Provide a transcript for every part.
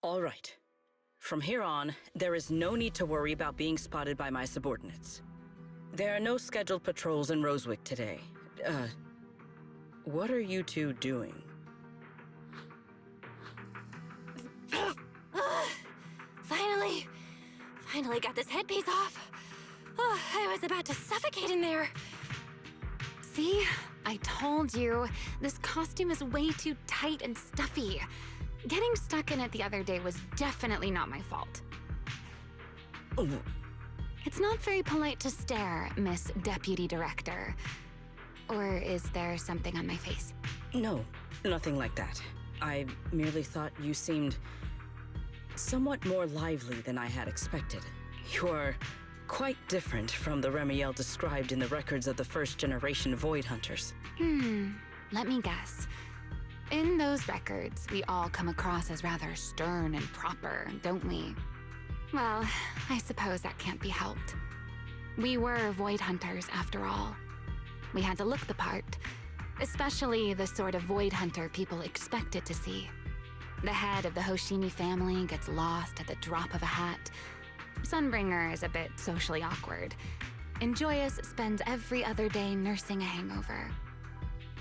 All right. From here on, there is no need to worry about being spotted by my subordinates. There are no scheduled patrols in Rosewick today. What are you two doing? Finally got this headpiece off. Oh, I was about to suffocate in there. See? I told you, this costume is way too tight and stuffy. Getting stuck in it the other day was definitely not my fault. Oh. It's not very polite to stare, Miss Deputy Director. Or is there something on my face? No, nothing like that. I merely thought you seemed somewhat more lively than I had expected. You are quite different from the Remiel described in the records of the first-generation Void Hunters. Let me guess. In those records, we all come across as rather stern and proper, don't we? Well, I suppose that can't be helped. We were Void Hunters, after all. We had to look the part, especially the sort of Void Hunter people expected to see. The head of the Hoshimi family gets lost at the drop of a hat. Sunbringer is a bit socially awkward. And Joyous spends every other day nursing a hangover.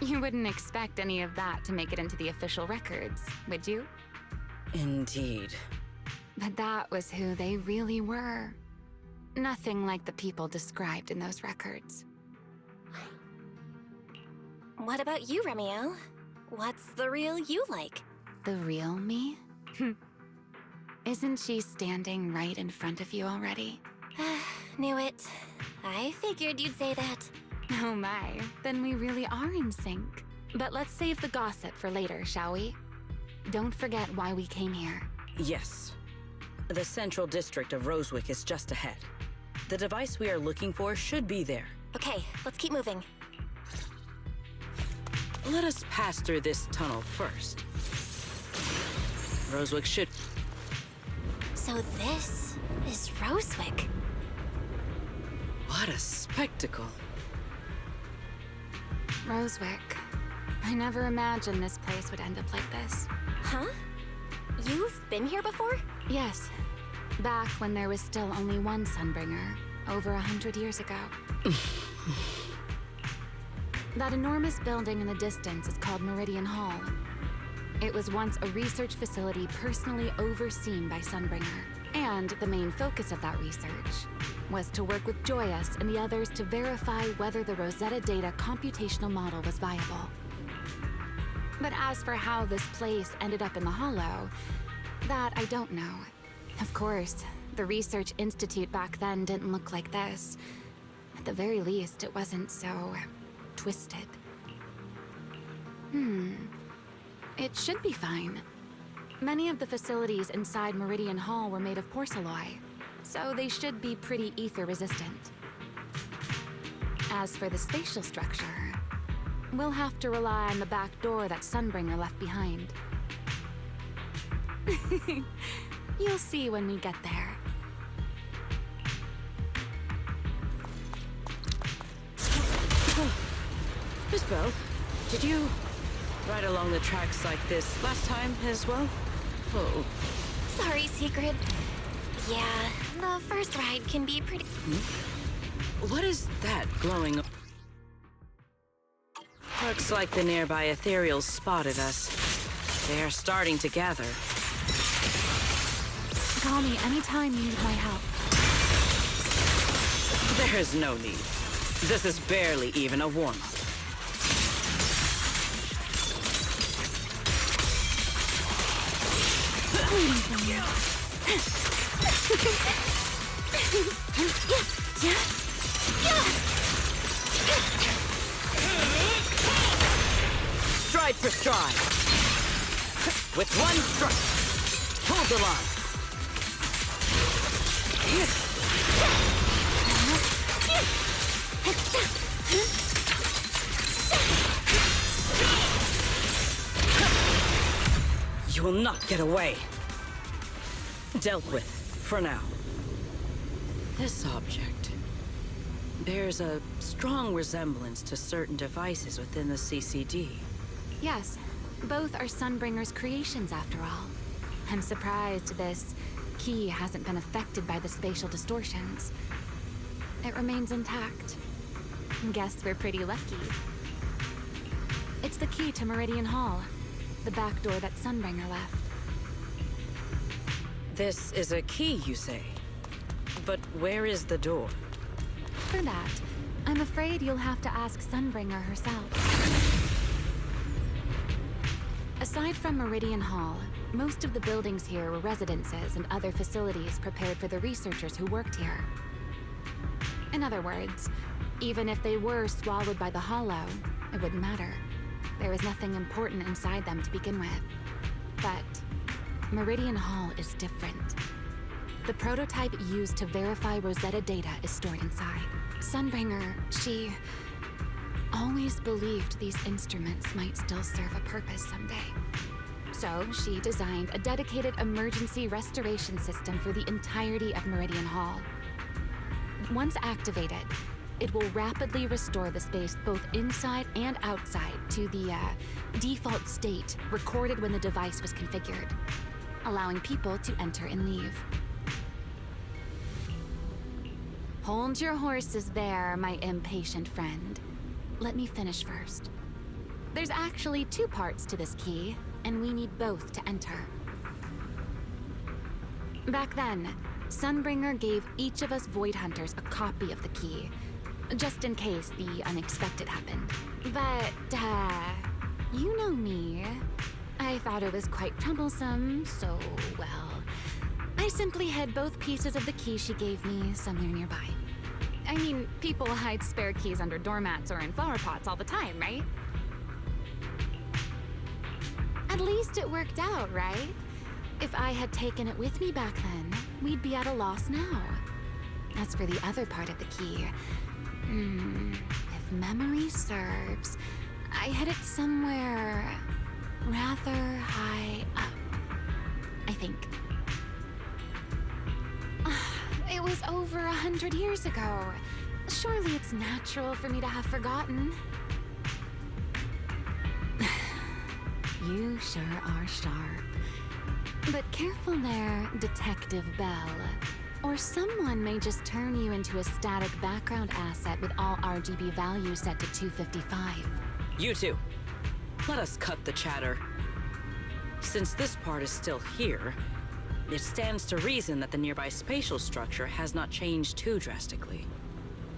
You wouldn't expect any of that to make it into the official records, would you? Indeed. But that was who they really were. Nothing like the people described in those records. What about you, Remiel? What's the real you like? The real me? Isn't she standing right in front of you already? Knew it. I figured you'd say that. Oh my, then we really are in sync. But let's save the gossip for later, shall we? Don't forget why we came here. Yes. The central district of Rosewick is just ahead. The device we are looking for should be there. Okay, let's keep moving. Let us pass through this tunnel first. Rosewick should... So this is Rosewick. What a spectacle. Rosewick. I never imagined this place would end up like this. Huh? You've been here before? Yes. Back when there was still only one Sunbringer, over 100 years ago. That enormous building in the distance is called Meridian Hall. It was once a research facility personally overseen by Sunbringer. And the main focus of that research was to work with Joyous and the others to verify whether the Rosetta Data computational model was viable. But as for how this place ended up in the Hollow, that I don't know. Of course, the Research Institute back then didn't look like this. At the very least, it wasn't so twisted. It should be fine. Many of the facilities inside Meridian Hall were made of porcelain, so they should be pretty ether-resistant. As for the spatial structure, we'll have to rely on the back door that Sunbringer left behind. You'll see when we get there. Miss Bell, did you ride along the tracks like this last time as well? Oh. Sorry, Secret. Yeah, the first ride can be pretty... What is that glowing? Looks like the nearby ethereals spotted us. They are starting to gather. Call me anytime you need my help. There's no need. This is barely even a warm-up. Stride for stride. With one strike. Hold the line. You will not get away. Dealt with, for now. This object bears a strong resemblance to certain devices within the CCD. Yes, both are Sunbringer's creations after all. I'm surprised this key hasn't been affected by the spatial distortions. It remains intact. Guess we're pretty lucky. It's the key to Meridian Hall, the back door that Sunbringer left. This is a key, you say? But where is the door? For that, I'm afraid you'll have to ask Sunbringer herself. Aside from Meridian Hall, most of the buildings here were residences and other facilities prepared for the researchers who worked here. In other words, even if they were swallowed by the Hollow, it wouldn't matter. There was nothing important inside them to begin with. But Meridian Hall is different. The prototype used to verify Rosetta data is stored inside. Sunbringer, she always believed these instruments might still serve a purpose someday. So she designed a dedicated emergency restoration system for the entirety of Meridian Hall. Once activated, it will rapidly restore the space both inside and outside to the default state recorded when the device was configured, allowing people to enter and leave. Hold your horses there, my impatient friend. Let me finish first. There's actually two parts to this key, and we need both to enter. Back then, Sunbringer gave each of us Void Hunters a copy of the key, just in case the unexpected happened. But, you know me. I thought it was quite troublesome, so, well, I simply hid both pieces of the key she gave me somewhere nearby. I mean, people hide spare keys under doormats or in flower pots all the time, right? At least it worked out, right? If I had taken it with me back then, we'd be at a loss now. As for the other part of the key, if memory serves, I hid it somewhere rather high up, I think. It was over 100 years ago. Surely it's natural for me to have forgotten. You sure are sharp. But careful there, Detective Bell. Or someone may just turn you into a static background asset with all RGB values set to 255. You two, let us cut the chatter. Since this part is still here, it stands to reason that the nearby spatial structure has not changed too drastically.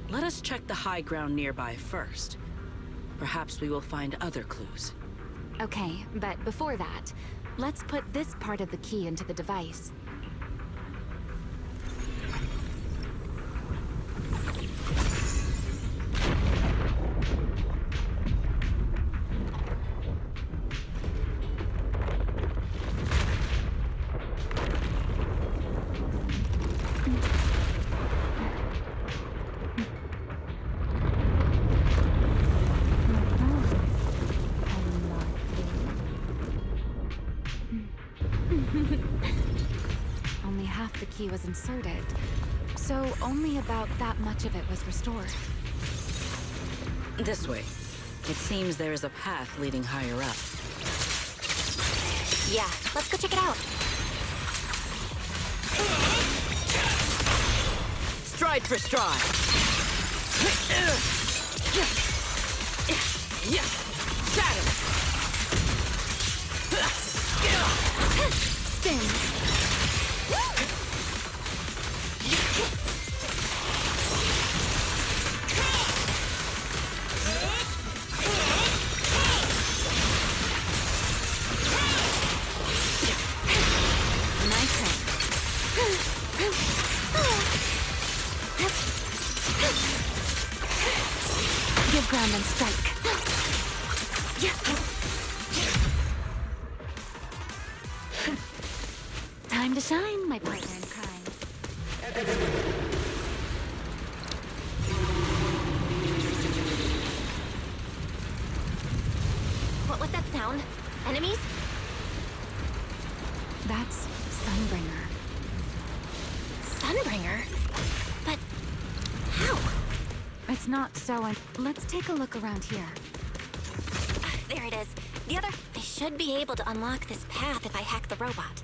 Let us check the high ground nearby first. Perhaps we will find other clues. Okay, but before that, let's put this part of the key into the device. Only half the key was inserted, so only about that much of it was restored. This way. It seems there is a path leading higher up. Yeah, let's go check it out. Stride for stride. Shadow. Spin! Nice hit. Give ground and strike. Time to shine, my partner in crime. What was that sound? Enemies? That's Sunbringer. Sunbringer? But how? It's not so. Let's take a look around here. There it is. They should be able to unlock this path if I hack the robot.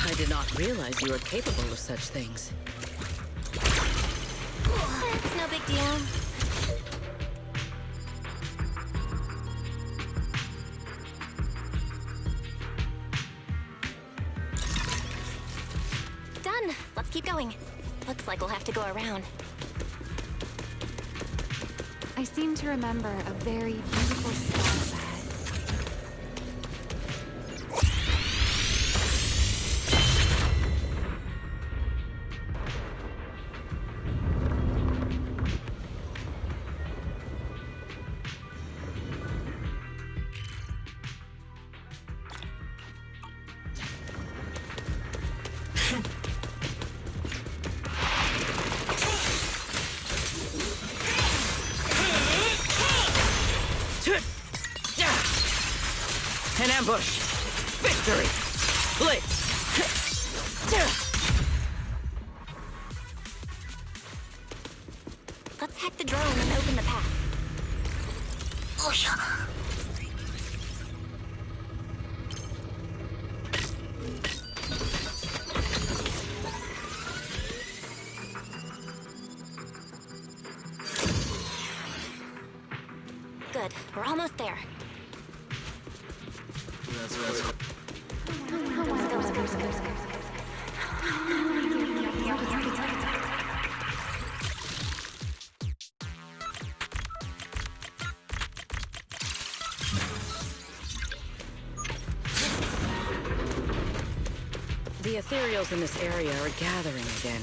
I did not realize you were capable of such things. It's no big deal. Done. Let's keep going. Looks like we'll have to go around. I seem to remember a very beautiful spot ahead. An ambush! Victory! Blitz! Let's hack the drone and open the path. Oh, yeah. Good. We're almost there. The ethereals in this area are gathering again.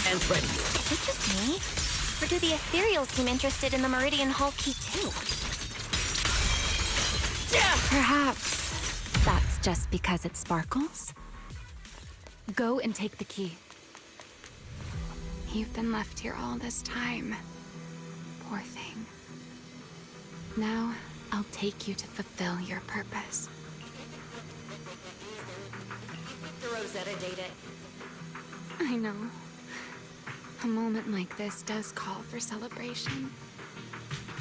And ready. Is it just me? Or do the ethereals seem interested in the Meridian Hall key too? Perhaps that's just because it sparkles? Go and take the key. You've been left here all this time. Poor thing. Now, I'll take you to fulfill your purpose. The Rosetta data. I know. A moment like this does call for celebration.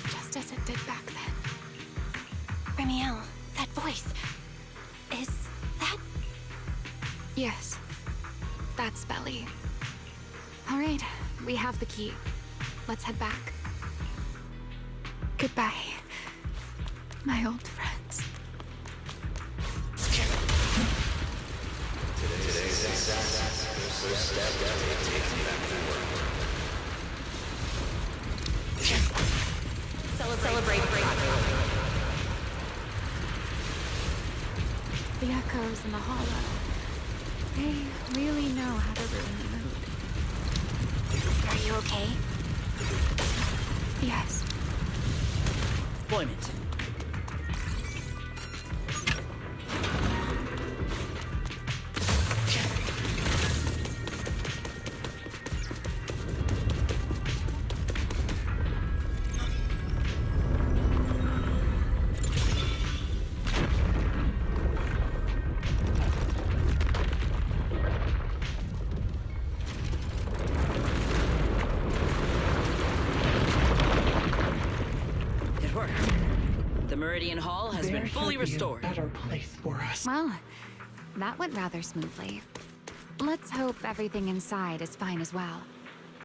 Just as it did back then. Remiel, that voice. Is that... Yes. That's Belly. All right, we have the key. Let's head back. Goodbye, my old friends. Celebrate breakthrough. The echoes in the hollow. They really know how to ruin the mood. Are you okay? Yes. Deployment. The Meridian Hall has been fully restored. Better place for us. Well, that went rather smoothly. Let's hope everything inside is fine as well.